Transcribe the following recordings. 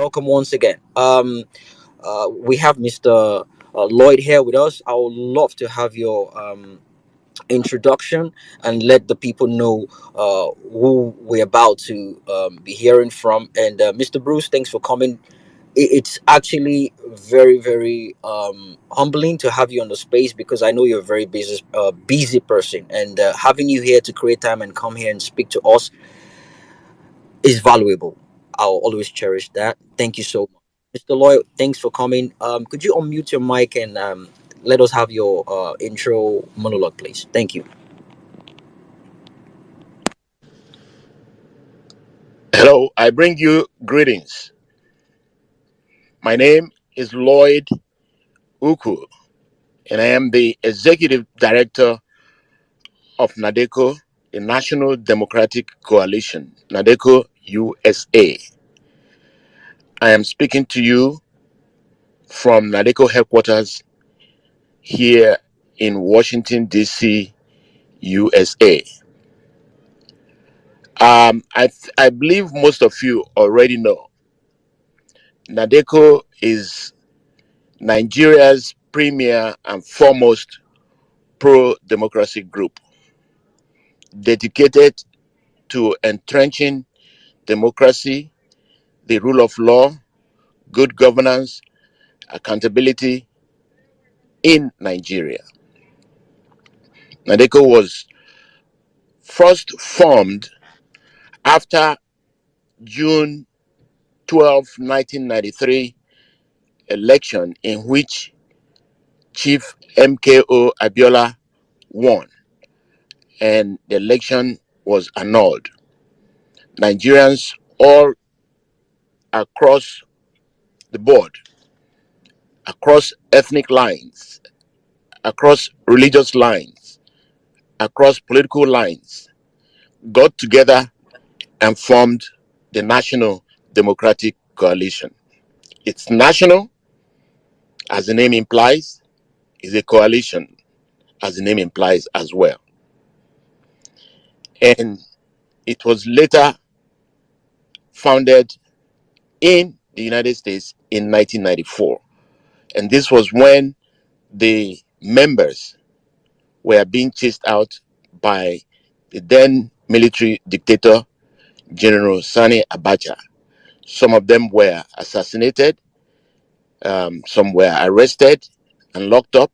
welcome once again. We have Mr. Lloyd here with us. I would love to have your introduction and let the people know who we're about to be hearing from. And Mr. Bruce, thanks for coming. It's actually very, very humbling to have you on the space because I know you're a very busy person, and having you here to create time and come here and speak to us is valuable. I'll always cherish that. Thank you so much. Mr. Lloyd, thanks for coming. Could you unmute your mic and let us have your intro monologue, please? Thank you. Hello, I bring you greetings. My name is Lloyd Uku, and I am the Executive Director of NADECO, the National Democratic Coalition, NADECO USA. I am speaking to you from NADECO headquarters here in Washington, D.C., USA. I believe most of you already know NADECO is Nigeria's premier and foremost pro-democracy group dedicated to entrenching democracy, the rule of law, good governance, accountability in Nigeria. NADECO was first formed after June 12, 1993 election in which Chief MKO Abiola won and the election was annulled. Nigerians all across the board, across ethnic lines, across religious lines, across political lines, got together and formed the National Democratic Coalition. It's national, as the name implies, is a coalition, as the name implies as well. And it was later founded in the United States in 1994. And this was when the members were being chased out by the then military dictator, General Sani Abacha. Some of them were assassinated, some were arrested and locked up,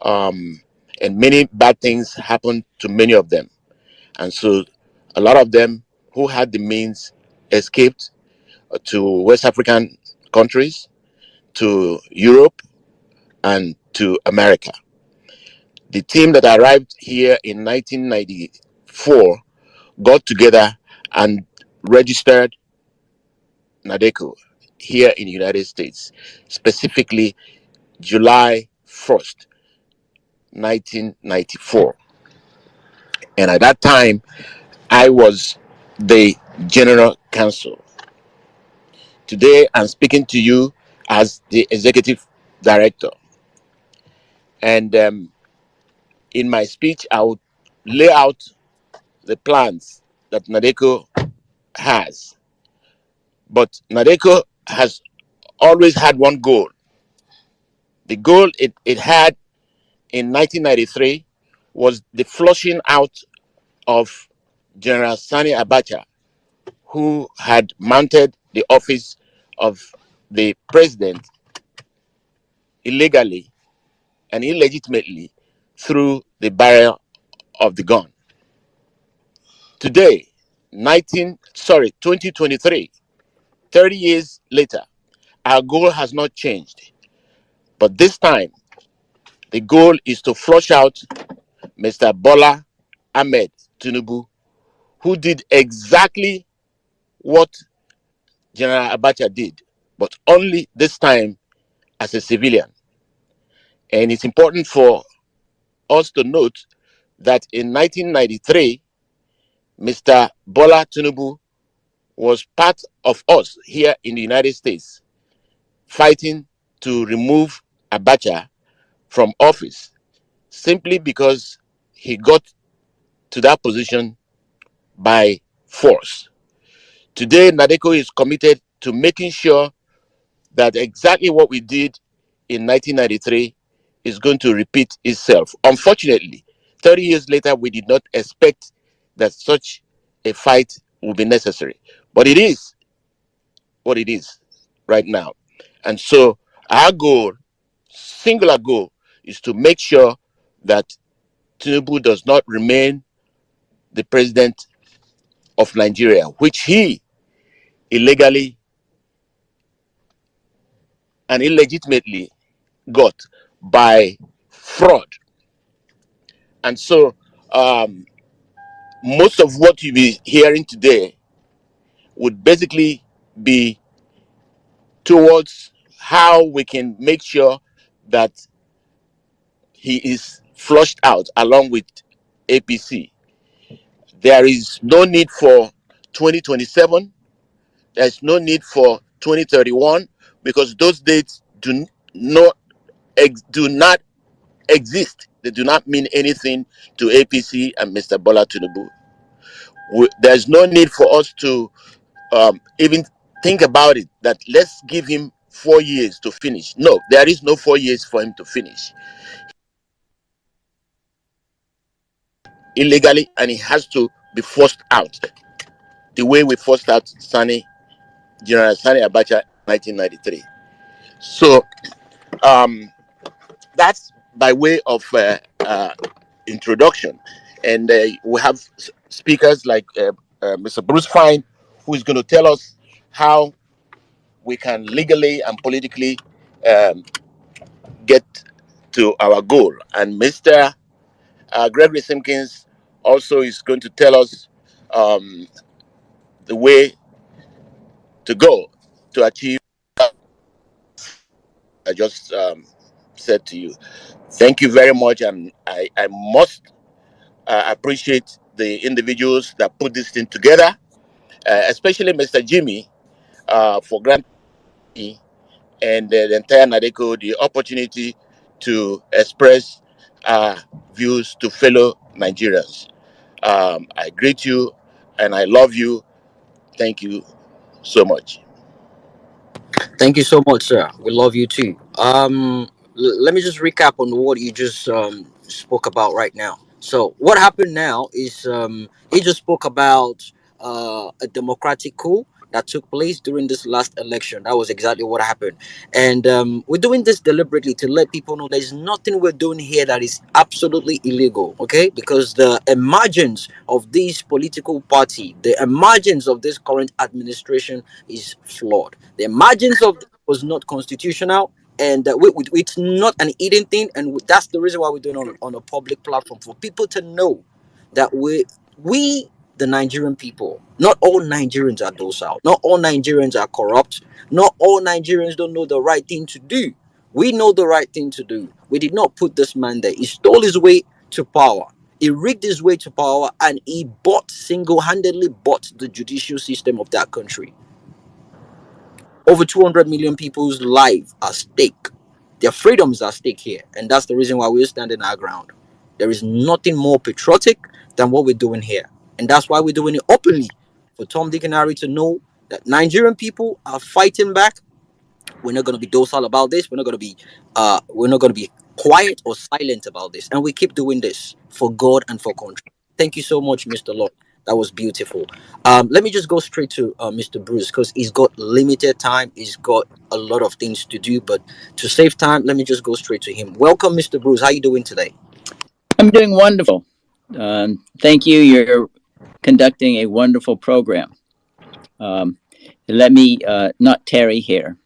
and many bad things happened to many of them. And so a lot of them who had the means escaped to West African countries, to Europe, and to America. The team that arrived here in 1994 got together and registered NADECO here in the United States, specifically July 1st, 1994. And at that time, I was the General Counsel. Today, I'm speaking to you as the Executive Director. And in my speech, I would lay out the plans that NADECO has. But NADECO has always had one goal. The goal it had in 1993 was the flushing out of General Sani Abacha, who had mounted the office of the president illegally and illegitimately through the barrel of the gun. Today, 2023, 30 years later, our goal has not changed. But this time, the goal is to flush out Mr. Bola Ahmed Tinubu, who did exactly what General Abacha did, but only this time as a civilian. And it's important for us to note that in 1993, Mr. Bola Tinubu was part of us here in the United States fighting to remove Abacha from office simply because he got to that position by force. Today, NADECO is committed to making sure that exactly what we did in 1993 is going to repeat itself. Unfortunately, 30 years later, we did not expect that such a fight would be necessary. But it is what it is right now. And so our goal, singular goal, is to make sure that Tinubu does not remain the president of Nigeria, which he illegally and illegitimately got by fraud. And so most of what you'll be hearing today would basically be towards how we can make sure that he is flushed out along with APC. There is no need for 2027. There's no need for 2031 because those dates do not exist. They do not mean anything to APC and Mr. Bola Tinubu. There's no need for us to even think about it, that let's give him 4 years to finish. No, there is no 4 years for him to finish illegally, and he has to be forced out the way we forced out General Sani Abacha in 1993. So that's by way of introduction. And we have speakers like Mr. Bruce Fine, who is going to tell us how we can legally and politically um, get to our goal. And Mr. Gregory Simpkins also is going to tell us the way to go to achieve what I just said to you. Thank you very much. And I must appreciate the individuals that put this thing together, especially Mr. Jimmy, for granting me and the entire NADECO the opportunity to express views to fellow Nigerians. I greet you and I love you. Thank you so much. Thank you so much, sir. We love you too. Let me just recap on what you just spoke about right now. So, what happened now is he just spoke about a democratic coup that took place during this last election. That was exactly what happened, and we're doing this deliberately to let people know there's nothing we're doing here that is absolutely illegal. Okay, because the emergence of this political party, the emergence of this current administration is flawed. The emergence of was not constitutional, and it's not an eating thing, and that's the reason why we're doing it on a public platform for people to know that we the Nigerian people, not all Nigerians are docile, not all Nigerians are corrupt, not all Nigerians don't know the right thing to do. We know the right thing to do. We did not put this man there. He stole his way to power. He rigged his way to power, and he single-handedly bought the judicial system of that country. Over 200 million people's lives are at stake. Their freedoms are at stake here. And that's the reason why we're standing our ground. There is nothing more patriotic than what we're doing here. And that's why we're doing it openly for Tom, Dick, and Harry to know that Nigerian people are fighting back. We're not going to be docile about this. We're not going to be quiet or silent about this. And we keep doing this for God and for country. Thank you so much, Mr. Lord. That was beautiful. Let me just go straight to Mr. Bruce because he's got limited time. He's got a lot of things to do, but to save time, let me just go straight to him. Welcome, Mr. Bruce. How you doing today? I'm doing wonderful. Thank you. You're conducting a wonderful program. Let me not tarry here.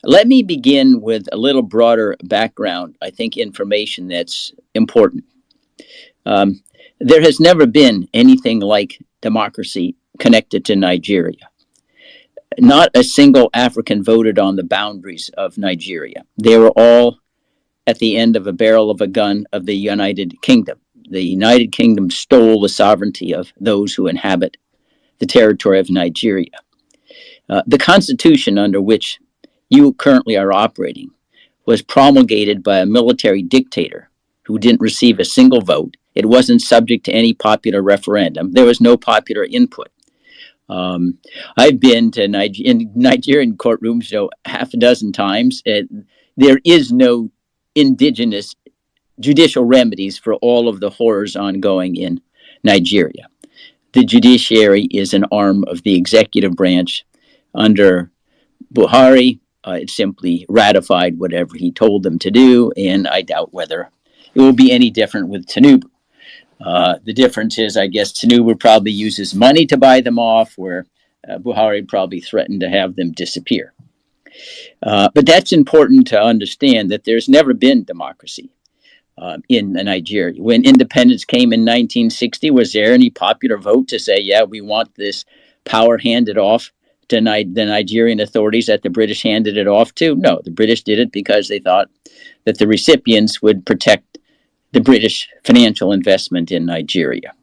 Let me begin with a little broader background, I think information that's important. There has never been anything like democracy connected to Nigeria. Not a single African voted on the boundaries of Nigeria. They were all at the end of a barrel of a gun of the United Kingdom. The United Kingdom stole the sovereignty of those who inhabit the territory of Nigeria. The constitution under which you currently are operating was promulgated by a military dictator who didn't receive a single vote. It wasn't subject to any popular referendum. There was no popular input. I've been to in Nigerian courtrooms, half a dozen times. There is no indigenous judicial remedies for all of the horrors ongoing in Nigeria. The judiciary is an arm of the executive branch. Under Buhari, it simply ratified whatever he told them to do, and I doubt whether it will be any different with Tinubu. The difference is, I guess, Tinubu probably uses money to buy them off, where Buhari probably threatened to have them disappear. But that's important to understand, that there's never been democracy in Nigeria. When independence came in 1960, was there any popular vote to say, yeah, we want this power handed off to the Nigerian authorities that the British handed it off to? No, the British did it because they thought that the recipients would protect the British financial investment in Nigeria.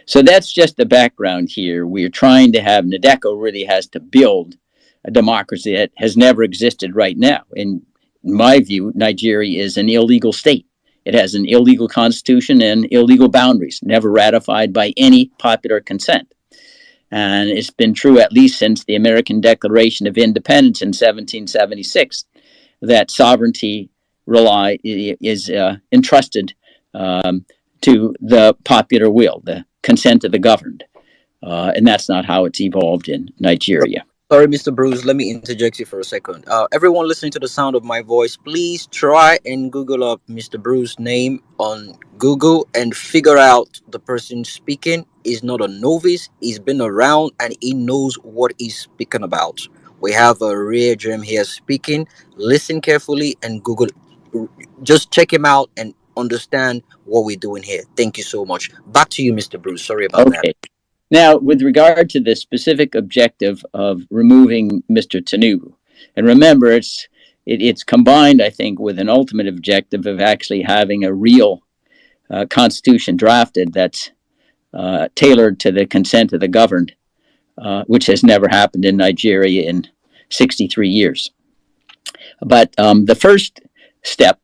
So that's just the background here. We're trying to have, NADECO really has to build a democracy that has never existed right now. In my view, Nigeria is an illegal state. It has an illegal constitution and illegal boundaries, never ratified by any popular consent. And it's been true at least since the American Declaration of Independence in 1776, that sovereignty is entrusted to the popular will, the consent of the governed. And that's not how it's evolved in Nigeria. Sorry, Mr. Bruce, let me interject you for a second. Everyone listening to the sound of my voice, please try and Google up Mr. Bruce's name on Google and figure out the person speaking is not a novice. He's been around and he knows what he's speaking about. We have a rare gem here speaking. Listen carefully and Google. Just check him out and understand what we're doing here. Thank you so much. Back to you, Mr. Bruce. Sorry about that. Okay. Now, with regard to the specific objective of removing Mr. Tinubu, and remember, it's combined, I think, with an ultimate objective of actually having a real constitution drafted that's tailored to the consent of the governed, which has never happened in Nigeria in 63 years. But the first step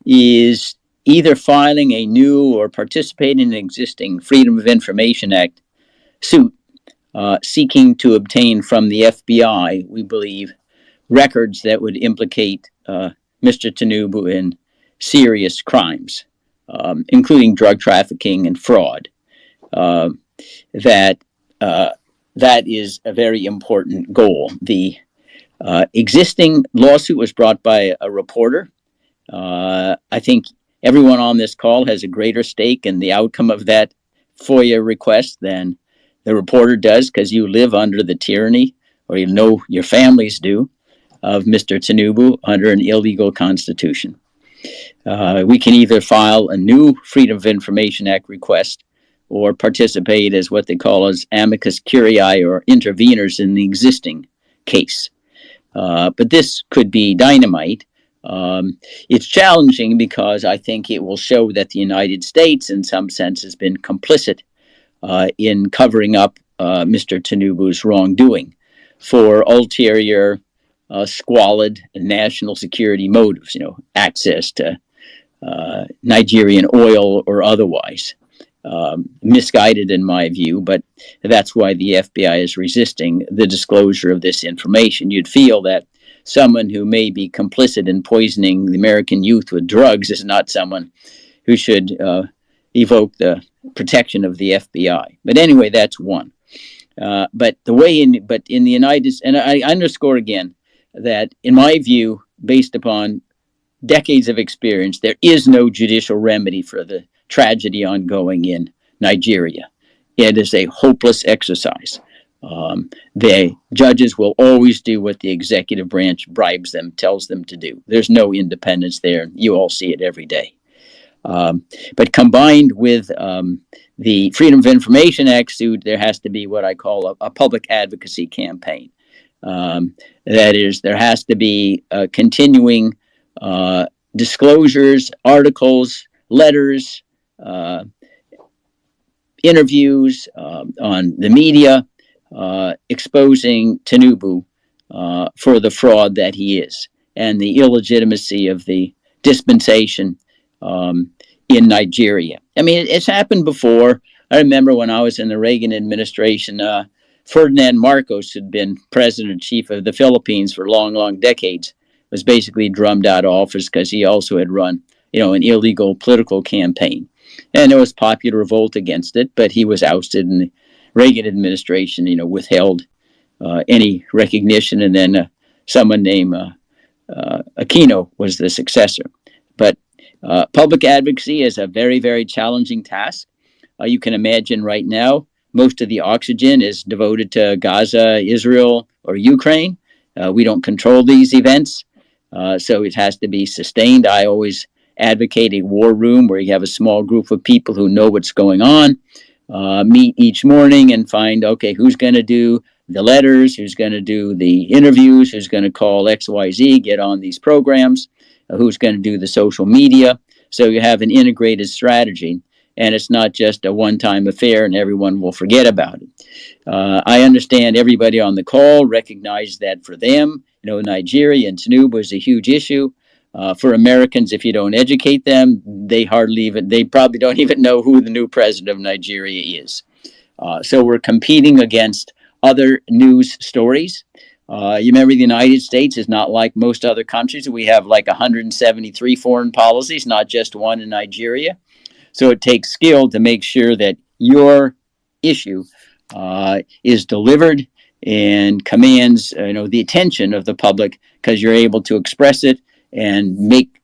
is either filing a new or participating in an existing Freedom of Information Act suit seeking to obtain from the FBI, we believe, records that would implicate Mr. Tinubu in serious crimes, including drug trafficking and fraud. That is a very important goal. The existing lawsuit was brought by a reporter. I think everyone on this call has a greater stake in the outcome of that FOIA request than the reporter does, because you live under the tyranny, or you know your families do, of Mr. Tinubu under an illegal constitution. We can either file a new Freedom of Information Act request or participate as what they call as amicus curiae, or interveners in the existing case. But this could be dynamite. It's challenging because I think it will show that the United States, in some sense, has been complicit in covering up Mr. Tinubu's wrongdoing for ulterior, squalid national security motives, access to Nigerian oil or otherwise. Misguided in my view, but that's why the FBI is resisting the disclosure of this information. You'd feel that someone who may be complicit in poisoning the American youth with drugs is not someone who should evoke the protection of the FBI. But anyway, that's one. But in the United States, and I underscore again that in my view, based upon decades of experience, there is no judicial remedy for the tragedy ongoing in Nigeria. It is a hopeless exercise. The judges will always do what the executive branch bribes them, tells them to do. There's no independence there. You all see it every day. But combined with the Freedom of Information Act suit, there has to be what I call a public advocacy campaign. That is, there has to be continuing disclosures, articles, letters, interviews on the media, exposing Tinubu for the fraud that he is and the illegitimacy of the dispensation in Nigeria. I mean, it's happened before. I remember when I was in the Reagan administration, Ferdinand Marcos had been president chief of the Philippines for long, long decades, was basically drummed out of office because he also had run, an illegal political campaign. And there was popular revolt against it, but he was ousted, and the Reagan administration, withheld any recognition, and then someone named Aquino was the successor. But public advocacy is a very, very challenging task. You can imagine right now, most of the oxygen is devoted to Gaza, Israel, or Ukraine. We don't control these events, so it has to be sustained. I always advocate a war room where you have a small group of people who know what's going on, meet each morning and find, okay, who's going to do the letters, who's going to do the interviews, who's going to call XYZ, get on these programs, who's going to do the social media. So you have an integrated strategy, and it's not just a one-time affair and everyone will forget about it. I understand everybody on the call recognized that for them, Nigeria and Tinubu is a huge issue. For Americans, if you don't educate them, they probably don't even know who the new president of Nigeria is. So we're competing against other news stories. You remember the United States is not like most other countries. We have like 173 foreign policies, not just one in Nigeria. So it takes skill to make sure that your issue is delivered and commands the attention of the public, because you're able to express it and make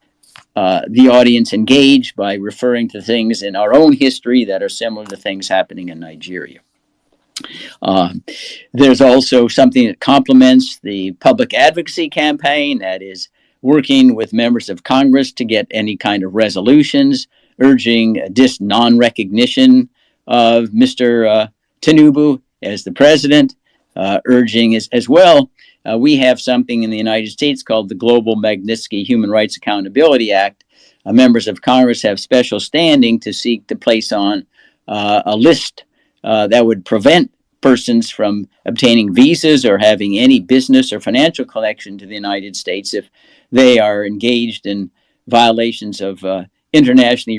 the audience engage by referring to things in our own history that are similar to things happening in Nigeria. There's also something that complements the public advocacy campaign, that is working with members of Congress to get any kind of resolutions urging non-recognition of Mr. Tinubu as the president, urging as well. We have something in the United States called the Global Magnitsky Human Rights Accountability Act. Members of Congress have special standing to seek to place on a list that would prevent persons from obtaining visas or having any business or financial connection to the United States if they are engaged in violations of internationally